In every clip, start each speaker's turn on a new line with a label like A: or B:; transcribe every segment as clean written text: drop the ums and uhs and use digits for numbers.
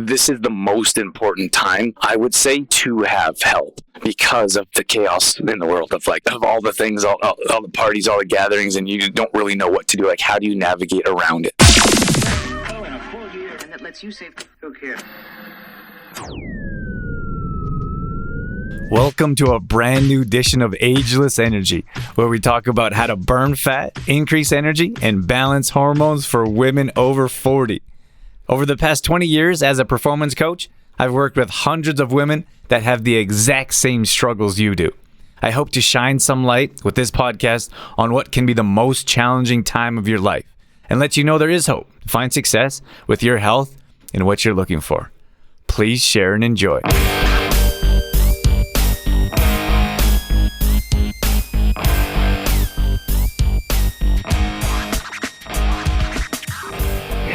A: this is the most important time, I would say, to have help because of the chaos in the world of all the things, all the parties, all the gatherings, and you don't really know what to do. Like, how do you navigate around it?
B: Oh, and a full year, and that lets you save. Who cares?
C: Welcome to a brand new edition of Ageless Energy, where we talk about how to burn fat, increase energy, and balance hormones for women over 40. Over the past 20 years as a performance coach, I've worked with hundreds of women that have the exact same struggles you do. I hope to shine some light with this podcast on what can be the most challenging time of your life and let you know there is hope to find success with your health and what you're looking for. Please share and enjoy.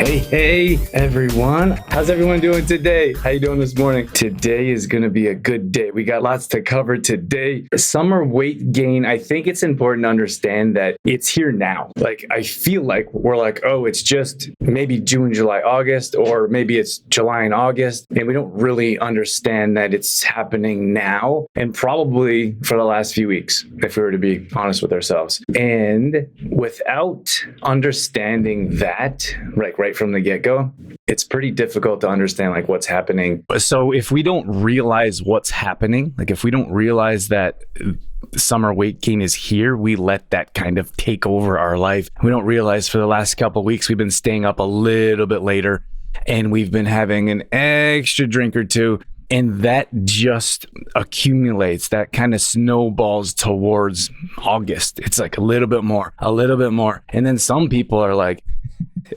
C: Hey everyone. How's everyone doing today? How you doing this morning? Today is going to be a good day. We got lots to cover today. Summer weight gain. I think it's important to understand that it's here now. I feel like we're oh, it's just maybe June, July, August, or maybe it's July and August. And we don't really understand that it's happening now and probably for the last few weeks, if we were to be honest with ourselves. And without understanding that, right from the get-go, it's pretty difficult to understand what's happening. So if we don't realize what's happening, if we don't realize that summer weight gain is here, we let that kind of take over our life. We don't realize for the last couple of weeks, we've been staying up a little bit later and we've been having an extra drink or two. And that just accumulates, that kind of snowballs towards August. It's a little bit more. And then some people are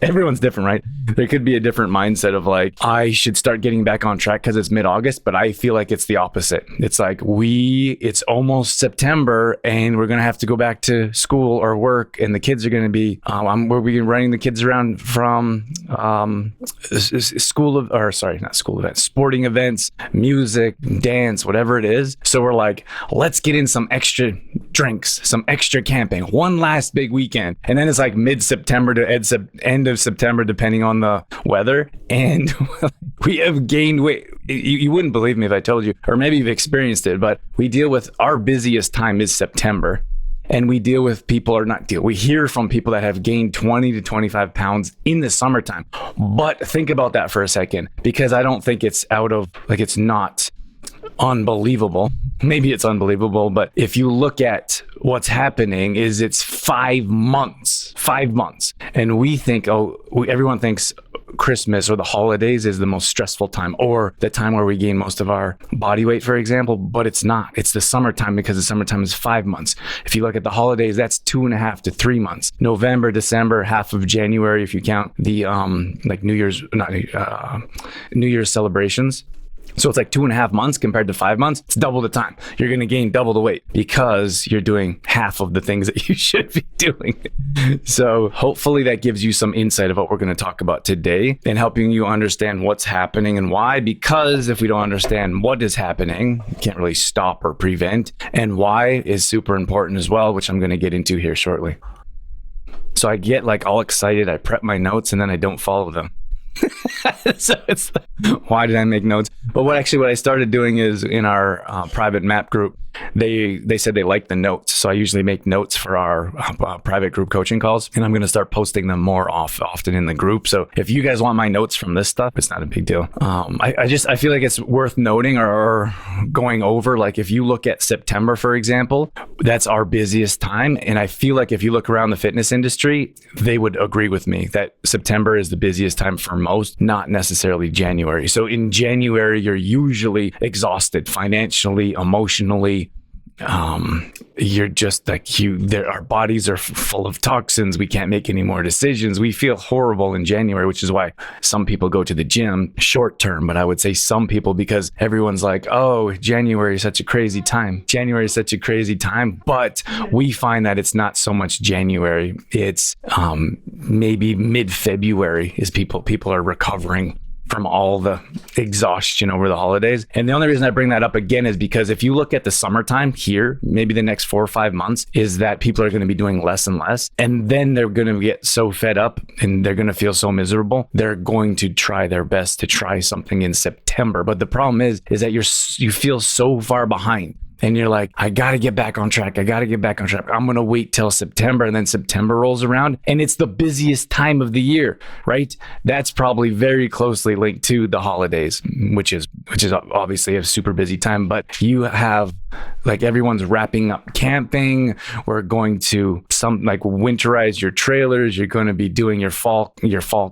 C: everyone's different, right? There could be a different mindset of I should start getting back on track because it's mid-August, but I feel like it's the opposite. It's it's almost September and we're going to have to go back to school or work and the kids are going to be, we'll be running the kids around from sporting events, music, dance, whatever it is. So we're let's get in some extra drinks, some extra camping, one last big weekend. And then it's mid-September to end of September, depending on the weather. And we have gained weight. You wouldn't believe me if I told you, or maybe you've experienced it, but we deal with our busiest time is September. And we deal with we hear from people that have gained 20 to 25 pounds in the summertime. But think about that for a second, because I don't think it's it's not unbelievable. Maybe it's unbelievable, but if you look at what's happening is it's 5 months, and we think, everyone thinks Christmas or the holidays is the most stressful time or the time where we gain most of our body weight, for example, but it's not. It's the summertime because the summertime is 5 months. If you look at the holidays, that's 2.5 to 3 months. November, December, half of January, if you count the New Year's celebrations. So it's 2.5 months compared to 5 months. It's double the time. You're going to gain double the weight because you're doing half of the things that you should be doing. So hopefully that gives you some insight of what we're going to talk about today and helping you understand what's happening and why. Because if we don't understand what is happening, you can't really stop or prevent. And why is super important as well, which I'm going to get into here shortly. So I get all excited. I prep my notes and then I don't follow them. So it's why did I make notes? But what I started doing is in our private map group, they said they liked the notes. So I usually make notes for our private group coaching calls, and I'm going to start posting them more often in the group. So if you guys want my notes from this stuff, it's not a big deal. I feel like it's worth noting or going over. If you look at September, for example, that's our busiest time. And I feel like if you look around the fitness industry, they would agree with me that September is the busiest time for most, not necessarily January. So in January, you're usually exhausted financially, emotionally. You're just our bodies are full of toxins. We can't make any more decisions. We feel horrible in January, which is why some people go to the gym short term. But I would say some people, because everyone's oh, January is such a crazy time. But we find that it's not so much January. It's maybe mid-February is people are recovering from all the exhaustion over the holidays. And the only reason I bring that up again is because if you look at the summertime here, maybe the next 4 or 5 months, is that people are going to be doing less and less. And then they're going to get so fed up and they're going to feel so miserable. They're going to try their best to try something in September. But the problem is that you feel so far behind. And you're like, I got to get back on track. I'm going to wait till September. And then September rolls around and it's the busiest time of the year, right? That's probably very closely linked to the holidays, which is obviously a super busy time. But you have like everyone's wrapping up camping. We're going to winterize your trailers. You're going to be doing your fall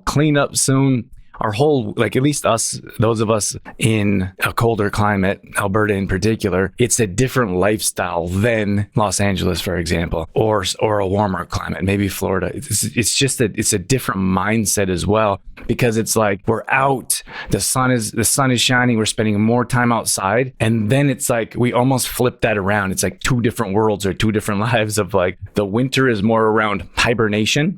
C: cleanup soon. Our whole, like at least us, those of us in a colder climate, Alberta in particular, it's a different lifestyle than Los Angeles, for example, or a warmer climate, maybe Florida. It's a different mindset as well, because it's like we're out, the sun is shining, we're spending more time outside, and then it's like we almost flip that around. It's like two different worlds or two different lives of like the winter is more around hibernation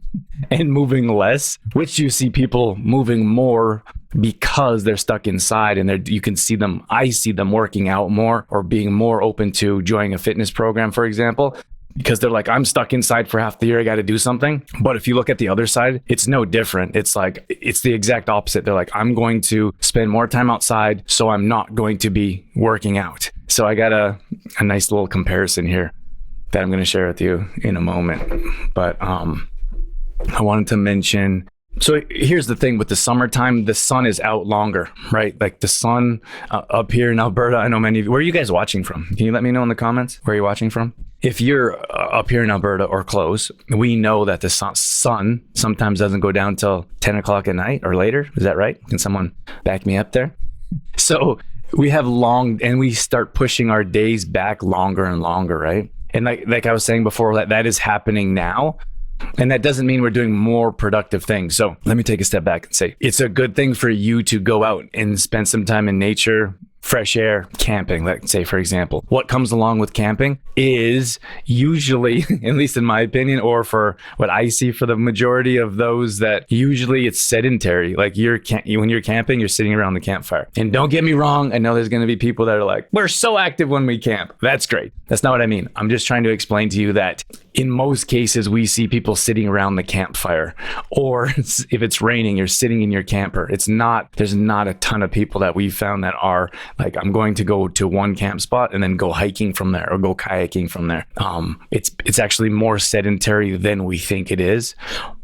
C: and moving less, which you see people moving more because they're stuck inside, and I see them working out more or being more open to joining a fitness program, for example, because they're like, I'm stuck inside for half the year, I got to do something. But if you look at the other side, it's no different. It's like, it's the exact opposite. They're like, I'm going to spend more time outside, so I'm not going to be working out. So I got a nice little comparison here that I'm going to share with you in a moment. But I wanted to mention, so here's the thing with the summertime, the sun is out longer, right? Like the sun up here in Alberta, I know many of you, where are you guys watching from? Can you let me know in the comments where you're watching from? If you're up here in Alberta or close, we know that the sun sometimes doesn't go down till 10 o'clock at night or later. Is that right? Can someone back me up there? So we have and we start pushing our days back longer and longer, right? And like I was saying before, that is happening now. And that doesn't mean we're doing more productive things. So let me take a step back and say, it's a good thing for you to go out and spend some time in nature, fresh air, camping, let's say, for example. What comes along with camping is usually, at least in my opinion, or for what I see for the majority of those, that usually it's sedentary. Like when you're camping, you're sitting around the campfire. And don't get me wrong, I know there's going to be people that are like, we're so active when we camp. That's great. That's not what I mean. I'm just trying to explain to you that in most cases, we see people sitting around the campfire, or if it's raining, you're sitting in your camper. There's not a ton of people that we've found that are like, I'm going to go to one camp spot and then go hiking from there or go kayaking from there. It's actually more sedentary than we think it is.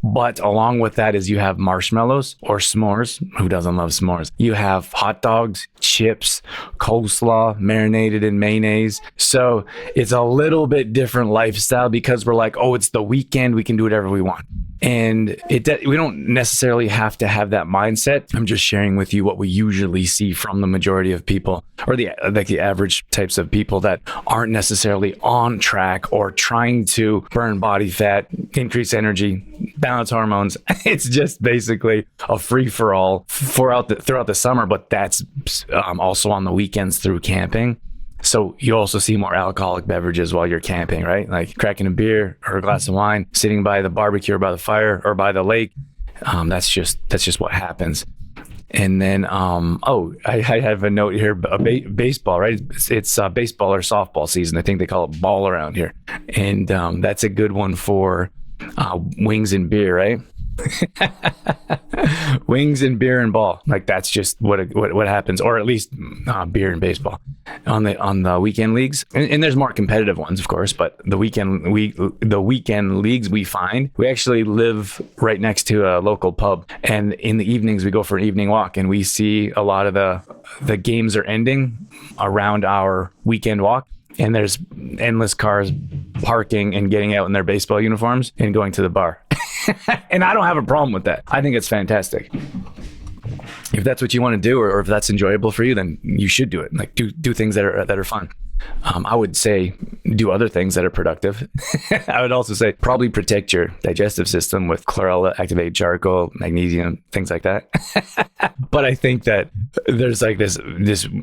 C: But along with that is you have marshmallows or s'mores. Who doesn't love s'mores? You have hot dogs, chips, coleslaw, marinated in mayonnaise. So it's a little bit different lifestyle because we're like, oh, it's the weekend, we can do whatever we want. And we don't necessarily have to have that mindset. I'm just sharing with you what we usually see from the majority of people, or the average types of people that aren't necessarily on track or trying to burn body fat, increase energy, balance hormones. It's just basically a free for all throughout the summer, but that's also on the weekends through camping. So you also see more alcoholic beverages while you're camping, right? Like cracking a beer or a glass of wine, sitting by the barbecue or by the fire or by the lake. That's just what happens. And then, I have a note here, baseball, right? It's baseball or softball season. I think they call it ball around here. And that's a good one for wings and beer, right? Wings and beer and ball, like that's just what happens, or at least beer and baseball on the weekend leagues. And there's more competitive ones, of course, but the weekend leagues we actually live right next to a local pub, and in the evenings we go for an evening walk, and we see a lot of the games are ending around our weekend walk. And there's endless cars parking and getting out in their baseball uniforms and going to the bar. And I don't have a problem with that. I think it's fantastic. If that's what you want to do, or if that's enjoyable for you, then you should do it. Like do things that are fun. I would say do other things that are productive. I would also say probably protect your digestive system with chlorella, activated charcoal, magnesium, things like that. But I think that there's like this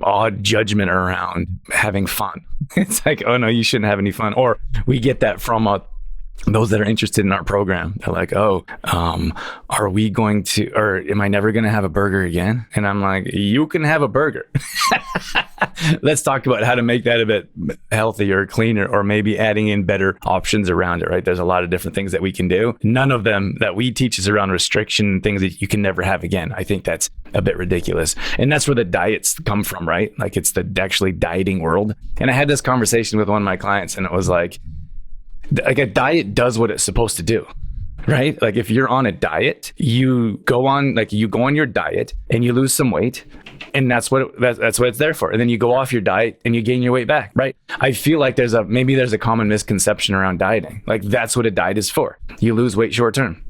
C: odd judgment around having fun. It's like, oh no, you shouldn't have any fun. Or we get that from a those that are interested in our program, they're like, oh, are we going to, or am I never going to have a burger again? And I'm like, you can have a burger. Let's talk about how to make that a bit healthier, cleaner, or maybe adding in better options around it, right? There's a lot of different things that we can do. None of them that we teach is around restriction, things that you can never have again. I think that's a bit ridiculous. And that's where the diets come from, right? Like it's the actually dieting world. And I had this conversation with one of my clients, and it was like a diet does what it's supposed to do, right? Like if you're on a diet, you go on your diet and you lose some weight, and that's what it's there for. And then you go off your diet and you gain your weight back, right? I feel like there's a common misconception around dieting. Like that's what a diet is for. You lose weight short term.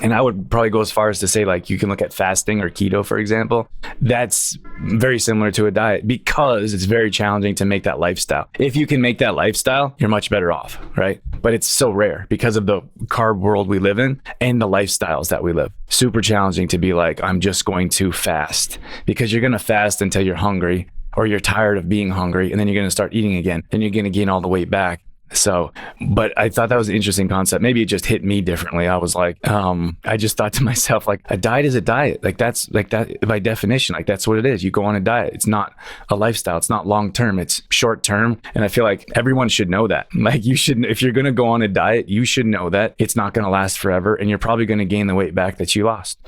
C: And I would probably go as far as to say, like, you can look at fasting or keto, for example. That's very similar to a diet because it's very challenging to make that lifestyle. If you can make that lifestyle, you're much better off, right? But it's so rare because of the carb world we live in and the lifestyles that we live. Super challenging to be like, I'm just going to fast, because you're going to fast until you're hungry or you're tired of being hungry, and then you're going to start eating again. Then you're going to gain all the weight back. So, but I thought that was an interesting concept. Maybe it just hit me differently. I was like, I just thought to myself, like, a diet is a diet. Like that's like that by definition, like that's what it is. You go on a diet. It's not a lifestyle. It's not long-term. It's short-term. And I feel like everyone should know that. Like you should, if you're going to go on a diet, you should know that it's not going to last forever. And you're probably going to gain the weight back that you lost.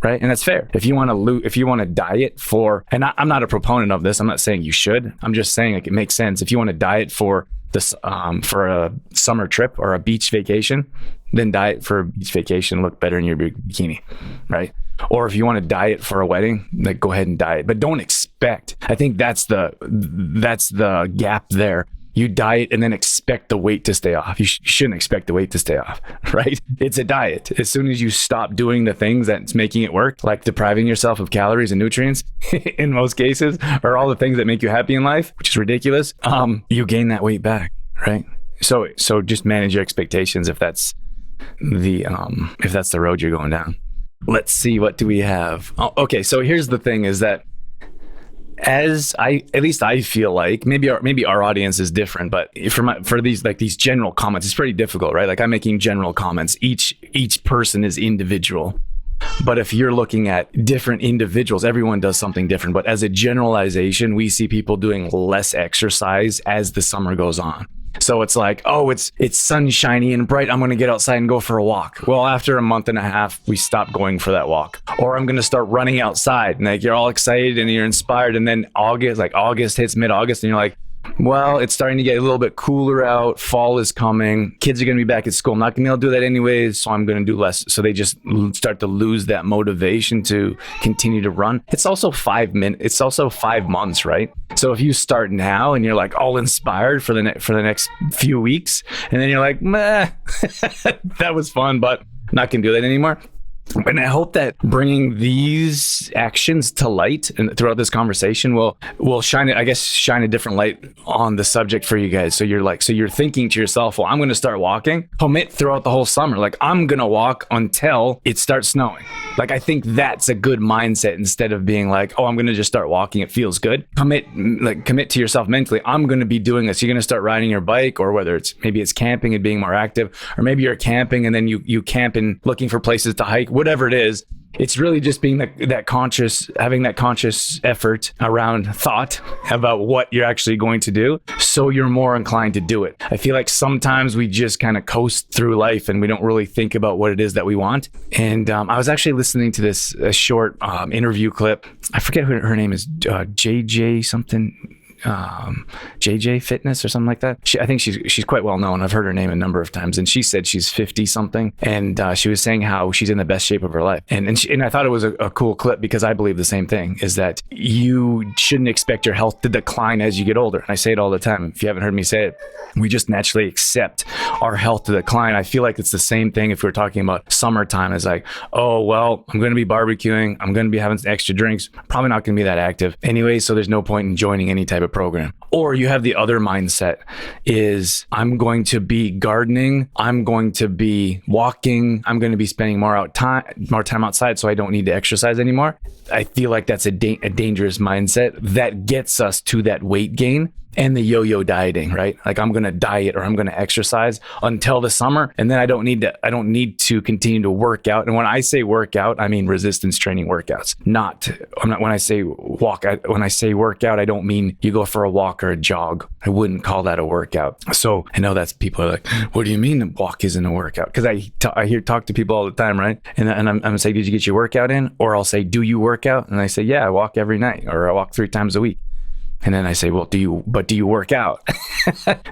C: Right. And that's fair. If you want to diet for, and I'm not a proponent of this. I'm not saying you should. I'm just saying like it makes sense. If you want to diet for this, for a summer trip or a beach vacation, then diet for a beach vacation, look better in your bikini. Right. Or if you want to diet for a wedding, like go ahead and diet, but don't expect. I think that's the gap there. You diet and then expect the weight to stay off. You shouldn't expect the weight to stay off, right? It's a diet. As soon as you stop doing the things that's making it work, like depriving yourself of calories and nutrients in most cases, or all the things that make you happy in life, which is ridiculous, you gain that weight back, right? So just manage your expectations if that's the road you're going down. Let's see, what do we have? Oh, okay, so here's the thing is that at least I feel like maybe our audience is different, but for these general comments, it's pretty difficult, right? Like I'm making general comments. Each person is individual. But if you're looking at different individuals, everyone does something different. But as a generalization, we see people doing less exercise as the summer goes on. So it's like, oh, it's sunshiny and bright. I'm going to get outside and go for a walk. Well, after a month and a half, we stop going for that walk. Or I'm going to start running outside, and like you're all excited and you're inspired. And then August hits mid-August and you're like, well, it's starting to get a little bit cooler out. Fall is coming. Kids are going to be back at school. I'm not going to be able to do that anyways, so I'm going to do less. So they just start to lose that motivation to continue to run. It's also 5 minutes. It's also 5 months, right? So if you start now and you're like all inspired for the next few weeks, and then you're like, meh, that was fun, but I'm not going to do that anymore. And I hope that bringing these actions to light and throughout this conversation will shine a different light on the subject for you guys. So you're thinking to yourself, well, I'm going to start walking. Commit throughout the whole summer. Like I'm going to walk until it starts snowing. Like I think that's a good mindset instead of being like, oh, I'm going to just start walking. It feels good. Commit to yourself mentally. I'm going to be doing this. You're going to start riding your bike, or whether maybe it's camping and being more active, or maybe you're camping and then you camp and looking for places to hike. Whatever it is, it's really just being having that conscious effort around thought about what you're actually going to do, so you're more inclined to do it. I feel like sometimes we just kind of coast through life and we don't really think about what it is that we want. And I was actually listening to a short interview clip. I forget who her name is, JJ something. JJ Fitness or something like that. I think she's quite well known. I've heard her name a number of times, and she said she's 50 something, and she was saying how she's in the best shape of her life. And I thought it was a cool clip, because I believe the same thing, is that you shouldn't expect your health to decline as you get older. And I say it all the time. If you haven't heard me say it, we just naturally accept our health to decline. I feel like it's the same thing if we're talking about summertime. It's like, oh, well, I'm going to be barbecuing. I'm going to be having extra drinks. Probably not going to be that active anyway, so there's no point in joining any type of program. Or you have the other mindset is, I'm going to be gardening, I'm going to be walking, I'm going to be spending more time outside, so I don't need to exercise anymore. I feel like that's a dangerous mindset that gets us to that weight gain, and the yo-yo dieting, right? Like I'm going to diet or I'm going to exercise until the summer. And then I don't need to continue to work out. And when I say workout, I mean resistance training workouts. When I say workout, I don't mean you go for a walk or a jog. I wouldn't call that a workout. So I know that's people are like, what do you mean a walk isn't a workout? Because I talk to people all the time, right? And I'm saying, did you get your workout in? Or I'll say, do you work out? And I say, yeah, I walk every night, or I walk 3 times a week. And then I say, well, do you work out?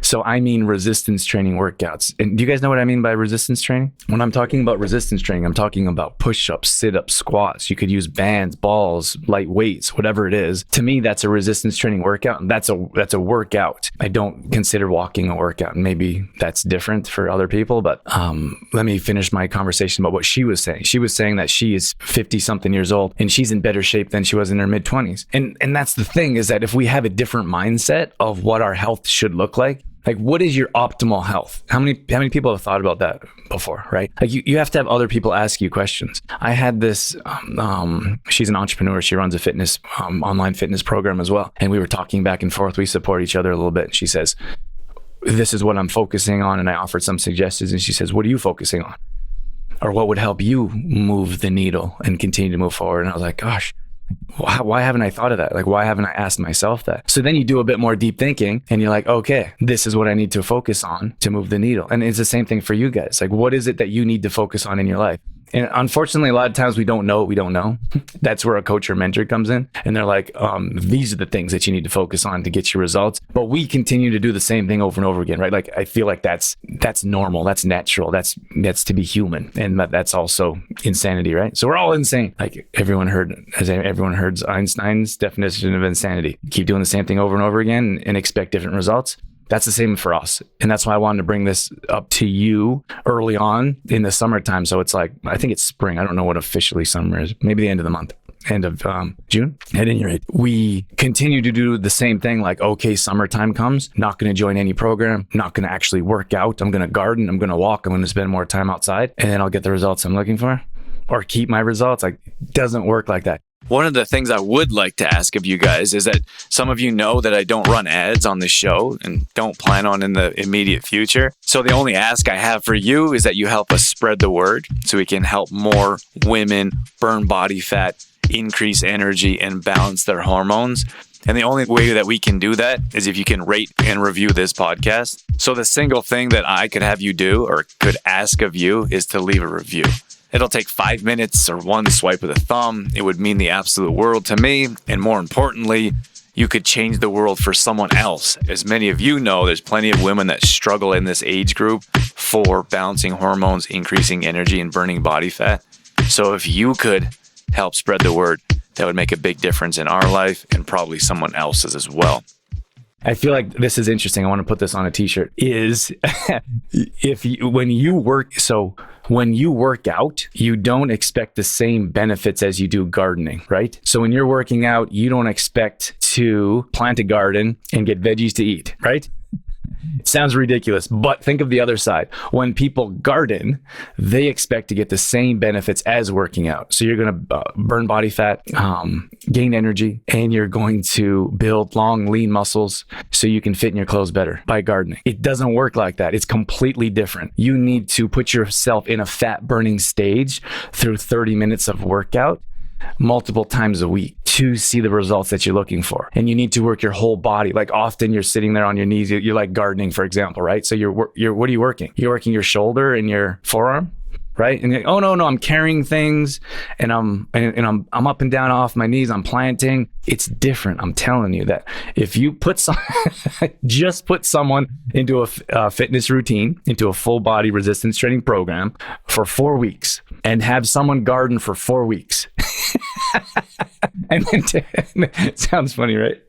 C: So I mean resistance training workouts. And do you guys know what I mean by resistance training? When I'm talking about resistance training, I'm talking about push-ups, sit-ups, squats. You could use bands, balls, light weights, whatever it is. To me, that's a resistance training workout. And that's a workout. I don't consider walking a workout. And maybe that's different for other people. But let me finish my conversation about what she was saying. She was saying that she is 50-something years old and she's in better shape than she was in her mid-20s. And that's the thing, is that if we have a different mindset of what our health should look like what is your optimal health? How many people have thought about that before, right? Like you have to have other people ask you questions. I had this, she's an entrepreneur. She runs a fitness, online fitness program as well. And we were talking back and forth. We support each other a little bit. She says, this is what I'm focusing on. And I offered some suggestions. And she says, what are you focusing on? Or what would help you move the needle and continue to move forward? And I was like, gosh, why haven't I thought of that? Like, why haven't I asked myself that? So then you do a bit more deep thinking and you're like, okay, this is what I need to focus on to move the needle. And it's the same thing for you guys. Like, what is it that you need to focus on in your life? And unfortunately, a lot of times we don't know what we don't know. That's where a coach or mentor comes in. And they're like, these are the things that you need to focus on to get your results. But we continue to do the same thing over and over again, right? Like, I feel like that's normal. That's natural. That's to be human. And that's also insanity, right? So we're all insane. Like has everyone heard Einstein's definition of insanity? Keep doing the same thing over and over again and expect different results. That's the same for us. And that's why I wanted to bring this up to you early on in the summertime. So it's like, I think it's spring. I don't know what officially summer is. Maybe the end of the month, end of June. At any rate, we continue to do the same thing. Like, okay, summertime comes, not going to join any program, not going to actually work out. I'm going to garden. I'm going to walk. I'm going to spend more time outside and then I'll get the results I'm looking for or keep my results. Like, it doesn't work like that.
A: One of the things I would like to ask of you guys is that some of you know that I don't run ads on the show and don't plan on in the immediate future. So the only ask I have for you is that you help us spread the word so we can help more women burn body fat, increase energy, and balance their hormones. And the only way that we can do that is if you can rate and review this podcast. So the single thing that I could have you do or could ask of you is to leave a review. It'll take 5 minutes or one swipe with a thumb. It would mean the absolute world to me. And more importantly, you could change the world for someone else. As many of you know, there's plenty of women that struggle in this age group for balancing hormones, increasing energy, and burning body fat. So if you could help spread the word, that would make a big difference in our life and probably someone else's as well.
C: I feel like this is interesting. I want to put this on a t-shirt. When you work out, you don't expect the same benefits as you do gardening, right? So when you're working out, you don't expect to plant a garden and get veggies to eat, right? It sounds ridiculous, but think of the other side. When people garden, they expect to get the same benefits as working out. So you're going to burn body fat, gain energy, and you're going to build long, lean muscles so you can fit in your clothes better by gardening. It doesn't work like that. It's completely different. You need to put yourself in a fat burning stage through 30 minutes of workout multiple times a week to see the results that you're looking for. And you need to work your whole body. Like often you're sitting there on your knees, you're like gardening, for example, right? So you're what are you working? You're working your shoulder and your forearm, right? And you're like, oh no, I'm carrying things and I'm up and down off my knees, I'm planting. It's different. I'm telling you that if you just put someone into a fitness routine, into a full body resistance training program for 4 weeks and have someone garden for 4 weeks. And then it sounds funny, right?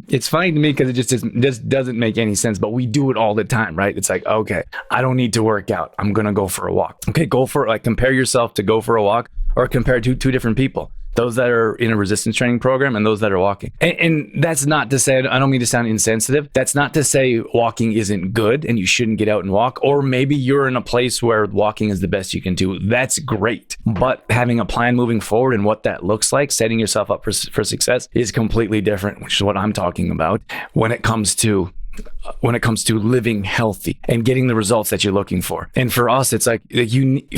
C: It's funny to me because it just doesn't make any sense, but we do it all the time, right? It's like, okay, I don't need to work out. I'm going to go for a walk. Okay, compare yourself to go for a walk or compare two different people. those that are in a resistance training program and those that are walking. And that's not to say, I don't mean to sound insensitive. That's not to say walking isn't good and you shouldn't get out and walk, or maybe you're in a place where walking is the best you can do. That's great. But having a plan moving forward and what that looks like, setting yourself up for success, is completely different, which is what I'm talking about when it comes to living healthy and getting the results that you're looking for. And for us, it's like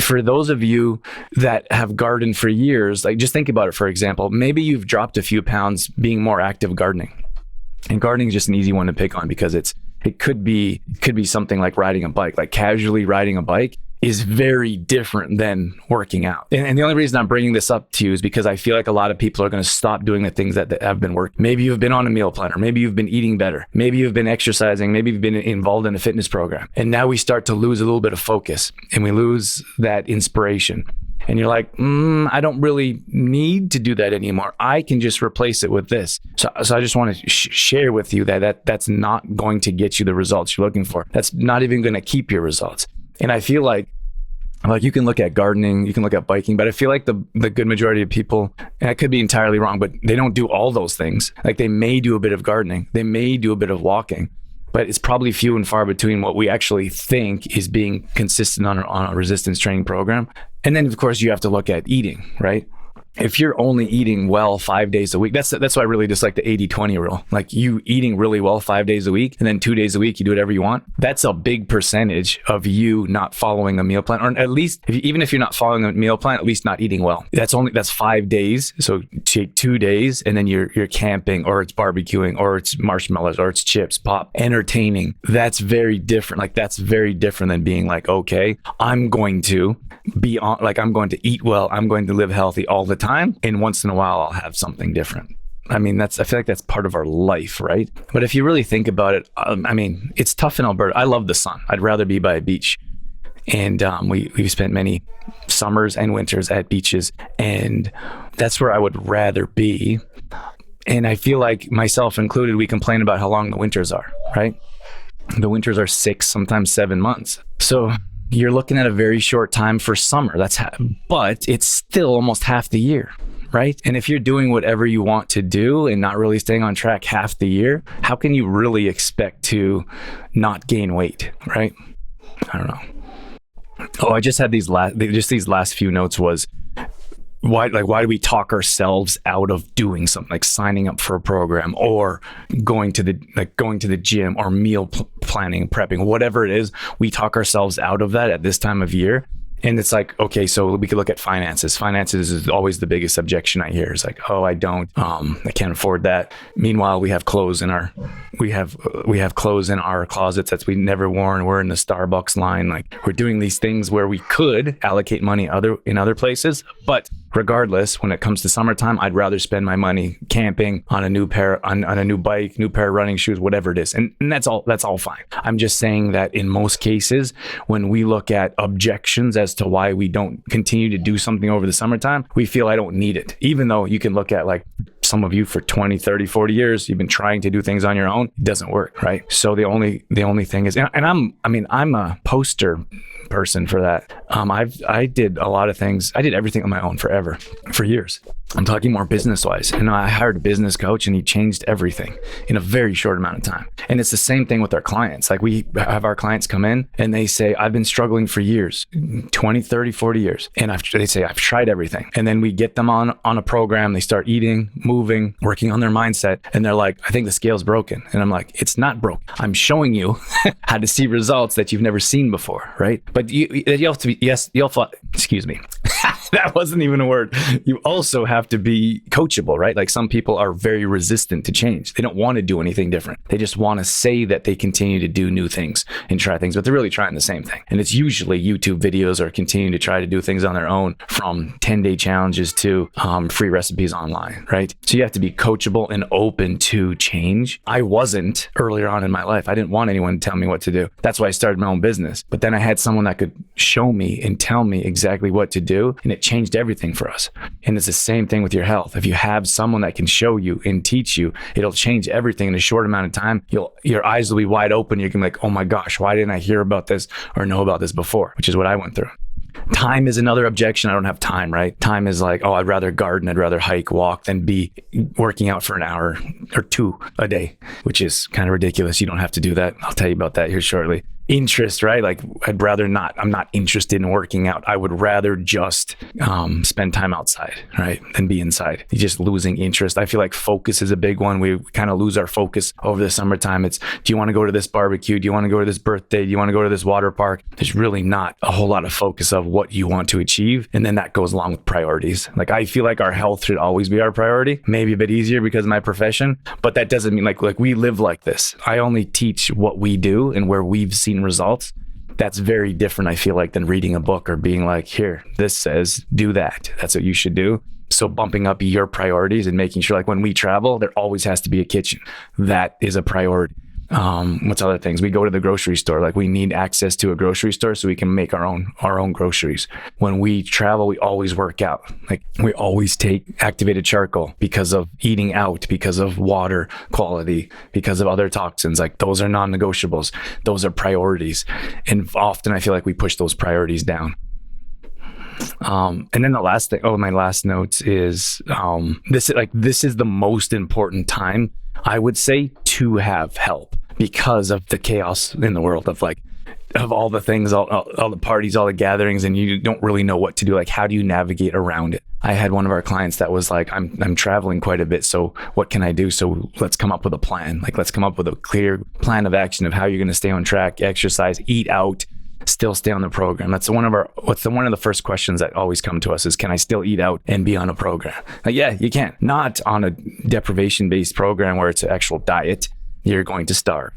C: for those of you that have gardened for years, like just think about it. For example, maybe you've dropped a few pounds being more active gardening. And gardening is just an easy one to pick on because it could be something like riding a bike. Like casually riding a bike is very different than working out. And the only reason I'm bringing this up to you is because I feel like a lot of people are going to stop doing the things that have been working. Maybe you've been on a meal plan, or maybe you've been eating better. Maybe you've been exercising. Maybe you've been involved in a fitness program. And now we start to lose a little bit of focus and we lose that inspiration. And you're like, I don't really need to do that anymore. I can just replace it with this. So I just want to share with you that's not going to get you the results you're looking for. That's not even going to keep your results. And I feel like you can look at gardening, you can look at biking, but I feel like the good majority of people, and I could be entirely wrong, but they don't do all those things. Like they may do a bit of gardening, they may do a bit of walking, but it's probably few and far between what we actually think is being consistent on a resistance training program. And then of course you have to look at eating, right? If you're only eating well 5 days a week, that's why I really dislike the 80-20 rule. Like you eating really well 5 days a week and then 2 days a week, you do whatever you want. That's a big percentage of you not following a meal plan, or at least even if you're not following a meal plan, at least not eating well. That's 5 days. So take 2 days and then you're camping, or it's barbecuing, or it's marshmallows, or it's chips, pop, entertaining. That's very different. Like that's very different than being like, okay, I'm going to eat well. I'm going to live healthy all the time. And once in a while, I'll have something different. I mean, I feel like that's part of our life, right? But if you really think about it, I mean, it's tough in Alberta. I love the sun. I'd rather be by a beach. And we've spent many summers and winters at beaches, and that's where I would rather be. And I feel like, myself included, we complain about how long the winters are, right? The winters are 6, sometimes 7 months. So you're looking at a very short time for summer. But it's still almost half the year, right? And if you're doing whatever you want to do and not really staying on track half the year, how can you really expect to not gain weight, right? I don't know. Oh, I just had these last few notes was, why do we talk ourselves out of doing something, like signing up for a program, or going to the gym, or meal planning, prepping, whatever it is. We talk ourselves out of that at this time of year. And it's like, okay, so we could look at finances. Finances is always the biggest objection I hear. It's like, oh, I can't afford that. Meanwhile, we have clothes in our closets that we never worn. We're in the Starbucks line. Like, we're doing these things where we could allocate money in other places. But regardless, when it comes to summertime, I'd rather spend my money camping, on a new bike, new pair of running shoes, whatever it is. And that's all fine. I'm just saying that in most cases, when we look at objections as to why we don't continue to do something over the summertime, we feel I don't need it. Even though you can look at, like, some of you for 20, 30, 40 years, you've been trying to do things on your own. It doesn't work, right? So the only thing is, and I'm a poster person for that. I did a lot of things. I did everything on my own forever, for years. I'm talking more business wise. And I hired a business coach and he changed everything in a very short amount of time. And it's the same thing with our clients. Like, we have our clients come in and they say, I've been struggling for years, 20, 30, 40 years. And they say, I've tried everything. And then we get them on a program. They start eating, moving, working on their mindset. And they're like, I think the scale's broken. And I'm like, it's not broken. I'm showing you how to see results that you've never seen before, right? But you have to be, excuse me. That wasn't even a word. You also have to be coachable, right? Like, some people are very resistant to change. They don't want to do anything different. They just want to say that they continue to do new things and try things, but they're really trying the same thing. And it's usually YouTube videos, or continuing to try to do things on their own, from 10-day challenges to free recipes online, right? So you have to be coachable and open to change. I wasn't earlier on in my life. I didn't want anyone to tell me what to do. That's why I started my own business. But then I had someone that could show me and tell me exactly what to do, and it changed everything for us. And it's the same thing with your health. If you have someone that can show you and teach you, it'll change everything in a short amount of time. Your eyes will be wide open. You can be like, oh my gosh, why didn't I hear about this or know about this before? Which is what I went through. Time is another objection. I don't have time, right? Time is like, oh, I'd rather garden, I'd rather hike, walk than be working out for an hour or two a day, which is kind of ridiculous. You don't have to do that. I'll tell you about that here shortly. Interest, right? Like I'd rather not, I'm not interested in working out. I would rather just spend time outside, right? Than be inside. You're just losing interest. I feel like focus is a big one. We kind of lose our focus over the summertime. It's, do you want to go to this barbecue? Do you want to go to this birthday? Do you want to go to this water park? There's really not a whole lot of focus of what you want to achieve. And then that goes along with priorities. Like I feel like our health should always be our priority. Maybe a bit easier because of my profession, but that doesn't mean like we live like this. I only teach what we do and where we've seen results. That's very different, I feel like, than reading a book or being like, here, this says do that. That's what you should do. So bumping up your priorities and making sure, like when we travel, there always has to be a kitchen. That is a priority. What's other things? We go to the grocery store, like we need access to a grocery store so we can make our own groceries. When we travel, we always work out. Like we always take activated charcoal because of eating out, because of water quality, because of other toxins. Like those are non-negotiables. Those are priorities. And often I feel like we push those priorities down. And then the last thing, my last notes is, this is the most important time, I would say, to have help because of the chaos in the world of all the things, all the parties, all the gatherings, and you don't really know what to do. Like, how do you navigate around it? I had one of our clients that was like, I'm traveling quite a bit. So what can I do? So let's come up with a plan. Like, let's come up with a clear plan of action of how you're going to stay on track, exercise, eat out, still stay on the program. That's one of the first questions that always come to us is, can I still eat out and be on a program? Like, yeah, you can. Not on a deprivation based program where it's an actual diet. You're going to starve.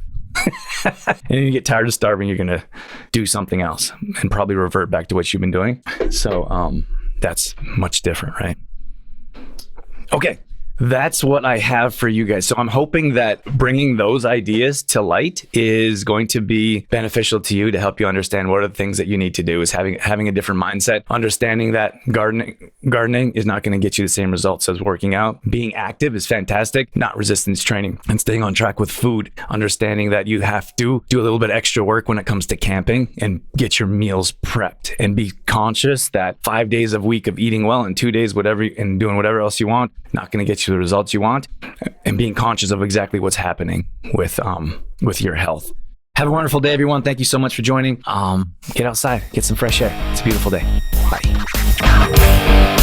C: And you get tired of starving, you're going to do something else and probably revert back to what you've been doing. So that's much different, right? Okay. That's what I have for you guys. So I'm hoping that bringing those ideas to light is going to be beneficial to you to help you understand what are the things that you need to do, is having a different mindset, understanding that gardening is not going to get you the same results as working out. Being active is fantastic, not resistance training, and staying on track with food, understanding that you have to do a little bit extra work when it comes to camping and get your meals prepped, and be conscious that 5 days a week of eating well and 2 days and doing whatever else you want, not going to get you the results you want, and being conscious of exactly what's happening with your health. Have a wonderful day, everyone. Thank you so much for joining. Get outside, get some fresh air. It's a beautiful day. Bye.